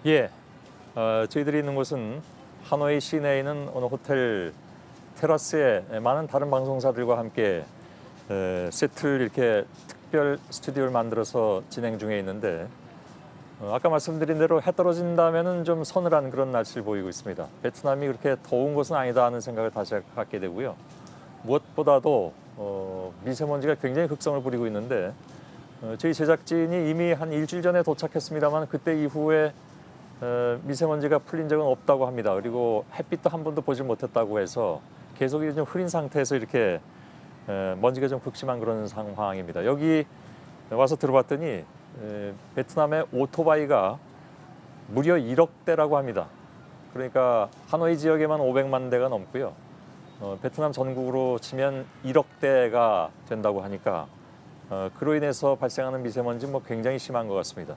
예, 저희들이 있는 곳은 하노이 시내에 있는 어느 호텔 테라스에 많은 다른 방송사들과 함께 세트를 이렇게 특별 스튜디오를 만들어서 진행 중에 있는데 아까 말씀드린 대로 해 떨어진다면은 좀 서늘한 그런 날씨를 보이고 있습니다. 베트남이 그렇게 더운 곳은 아니다 하는 생각을 다시 갖게 되고요. 무엇보다도 미세먼지가 굉장히 극성을 부리고 있는데 저희 제작진이 이미 한 일주일 전에 도착했습니다만 그때 이후에 미세먼지가 풀린 적은 없다고 합니다. 그리고 햇빛도 한 번도 보지 못했다고 해서 계속 좀 흐린 상태에서 이렇게 먼지가 좀 극심한 그런 상황입니다. 여기 와서 들어봤더니 베트남의 오토바이가 무려 1억 대라고 합니다. 그러니까 하노이 지역에만 500만 대가 넘고요. 베트남 전국으로 치면 1억 대가 된다고 하니까 그로 인해서 발생하는 미세먼지 굉장히 심한 것 같습니다.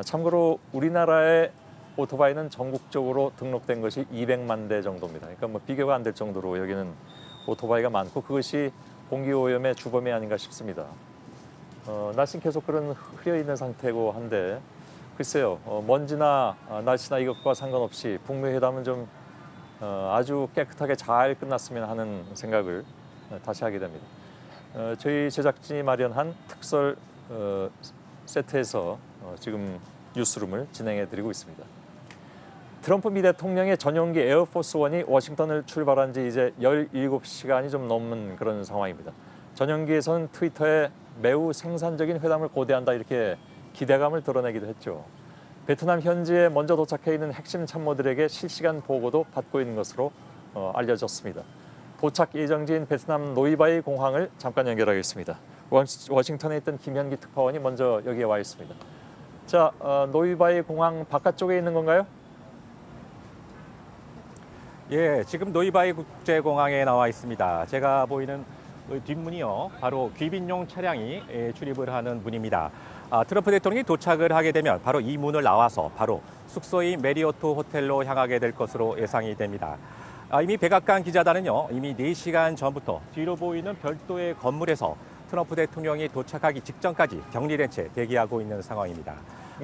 참고로 우리나라의 오토바이는 전국적으로 등록된 것이 200만 대 정도입니다. 그러니까 비교가 안 될 정도로 여기는 오토바이가 많고 그것이 공기오염의 주범이 아닌가 싶습니다. 날씨는 계속 그런 흐려 있는 상태고 한데 글쎄요, 먼지나 날씨나 이것과 상관없이 북미 회담은 좀 아주 깨끗하게 잘 끝났으면 하는 생각을 다시 하게 됩니다. 저희 제작진이 마련한 특설 세트에서 지금 뉴스룸을 진행해 드리고 있습니다. 트럼프 미 대통령의 전용기 에어포스 원이 워싱턴을 출발한 지 이제 17시간이 좀 넘는 그런 상황입니다. 전용기에서는 트위터에 매우 생산적인 회담을 고대한다 이렇게 기대감을 드러내기도 했죠. 베트남 현지에 먼저 도착해 있는 핵심 참모들에게 실시간 보고도 받고 있는 것으로 알려졌습니다. 도착 예정지인 베트남 노이바이 공항을 잠깐 연결하겠습니다. 워싱턴에 있던 김현기 특파원이 먼저 여기에 와 있습니다. 자, 노이바이 공항 바깥쪽에 있는 건가요? 예, 지금 노이바이 국제공항에 나와 있습니다. 제가 보이는 뒷문이요, 바로 귀빈용 차량이 출입을 하는 문입니다. 트럼프 대통령이 도착을 하게 되면 바로 이 문을 나와서 바로 숙소인 메리어트 호텔로 향하게 될 것으로 예상이 됩니다. 이미 백악관 기자단은요, 이미 4시간 전부터 뒤로 보이는 별도의 건물에서 트럼프 대통령이 도착하기 직전까지 격리된 채 대기하고 있는 상황입니다.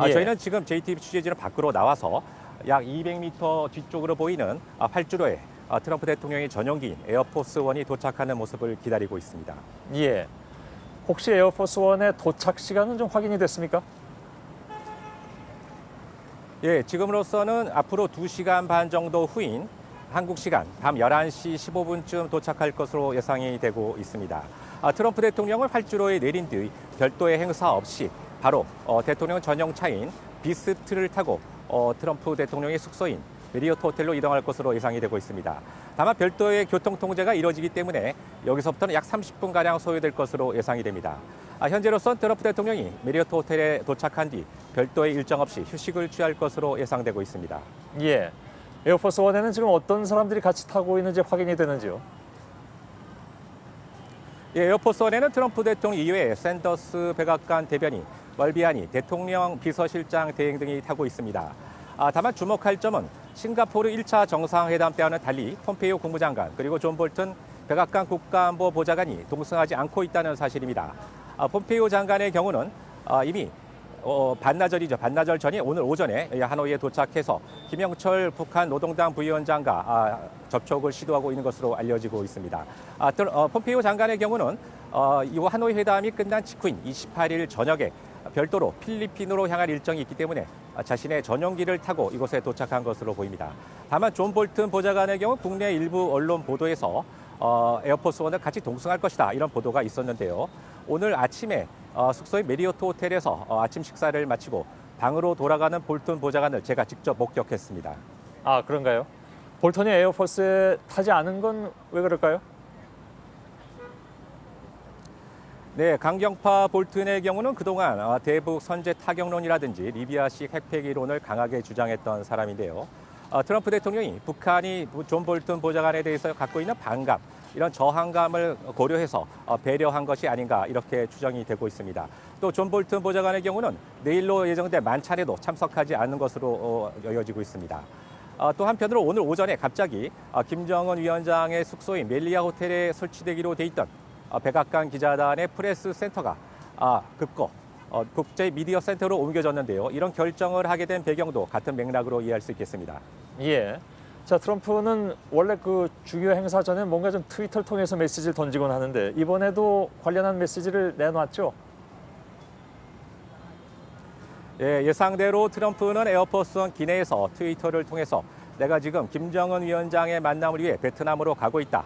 예. 저희는 지금 JTBC 취재진은 밖으로 나와서 약 200m 뒤쪽으로 보이는 활주로에 트럼프 대통령의 전용기인 에어포스 원이 도착하는 모습을 기다리고 있습니다. 예. 혹시 에어포스 원의 도착 시간은 좀 확인이 됐습니까? 예, 지금으로서는 앞으로 2시간 반 정도 후인 한국 시간 밤 11시 15분쯤 도착할 것으로 예상이 되고 있습니다. 트럼프 대통령을 활주로에 내린 뒤 별도의 행사 없이 바로 대통령 전용 차인 비스트를 타고 트럼프 대통령의 숙소인 메리어트 호텔로 이동할 것으로 예상이 되고 있습니다. 다만 별도의 교통 통제가 이뤄지기 때문에 여기서부터는 약 30분가량 소요될 것으로 예상이 됩니다. 현재로선 트럼프 대통령이 메리어트 호텔에 도착한 뒤 별도의 일정 없이 휴식을 취할 것으로 예상되고 있습니다. 예. 에어포스 원에는 지금 어떤 사람들이 같이 타고 있는지 확인이 되는지요? 예, 에어포스 원에는 트럼프 대통령 이외에 샌더스 백악관 대변인, 멀비아니 대통령 비서실장 대행 등이 타고 있습니다. 다만 주목할 점은 싱가포르 1차 정상회담 때와는 달리 폼페이오 국무장관 그리고 존 볼튼 백악관 국가안보 보좌관이 동승하지 않고 있다는 사실입니다. 폼페이오 장관의 경우는 이미 반나절이죠. 반나절 전에 오늘 오전에 하노이에 도착해서 김영철 북한 노동당 부위원장과 접촉을 시도하고 있는 것으로 알려지고 있습니다. 폼페이오 장관의 경우는 이 하노이 회담이 끝난 직후인 28일 저녁에 별도로 필리핀으로 향할 일정이 있기 때문에 자신의 전용기를 타고 이곳에 도착한 것으로 보입니다. 다만 존 볼튼 보좌관의 경우 국내 일부 언론 보도에서 에어포스 원을 같이 동승할 것이다 이런 보도가 있었는데요. 오늘 아침에 숙소인 메리어트 호텔에서 아침 식사를 마치고 방으로 돌아가는 볼튼 보좌관을 제가 직접 목격했습니다. 아, 그런가요? 볼턴이 에어포스에 타지 않은 건 왜 그럴까요? 네, 강경파 볼튼의 경우는 그동안 대북 선제 타격론이라든지 리비아식 핵폐기론을 강하게 주장했던 사람인데요. 트럼프 대통령이 북한이 존 볼튼 보좌관에 대해서 갖고 있는 반감, 이런 저항감을 고려해서 배려한 것이 아닌가 이렇게 추정이 되고 있습니다. 또 존 볼튼 보좌관의 경우는 내일로 예정된 만찬에도 참석하지 않는 것으로 여겨지고 있습니다. 또 한편으로 오늘 오전에 갑자기 김정은 위원장의 숙소인 멜리아 호텔에 설치되기로 돼 있던 백악관 기자단의 프레스 센터가 급거 국제 미디어 센터로 옮겨졌는데요. 이런 결정을 하게 된 배경도 같은 맥락으로 이해할 수 있겠습니다. 예. 자, 트럼프는 원래 그 주요 행사 전에 뭔가 좀 트위터를 통해서 메시지를 던지곤 하는데 이번에도 관련한 메시지를 내놨죠. 예, 예상대로 트럼프는 에어포스원 기내에서 트위터를 통해서 내가 지금 김정은 위원장의 만남을 위해 베트남으로 가고 있다.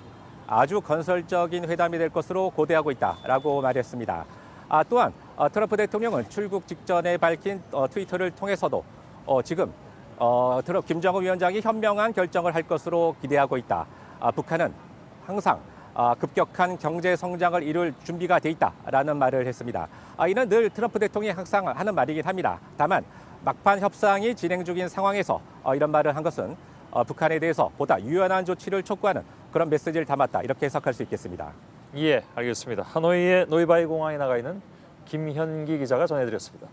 아주 건설적인 회담이 될 것으로 고대하고 있다라고 말했습니다. 또한 트럼프 대통령은 출국 직전에 밝힌 트위터를 통해서도 지금 김정은 위원장이 현명한 결정을 할 것으로 기대하고 있다. 북한은 항상 급격한 경제 성장을 이룰 준비가 돼 있다라는 말을 했습니다. 이는 늘 트럼프 대통령이 항상 하는 말이긴 합니다. 다만 막판 협상이 진행 중인 상황에서 이런 말을 한 것은 북한에 대해서 보다 유연한 조치를 촉구하는 그런 메시지를 담았다. 이렇게 해석할 수 있겠습니다. 예, 알겠습니다. 하노이의 노이바이 공항에 나가 있는 김현기 기자가 전해드렸습니다.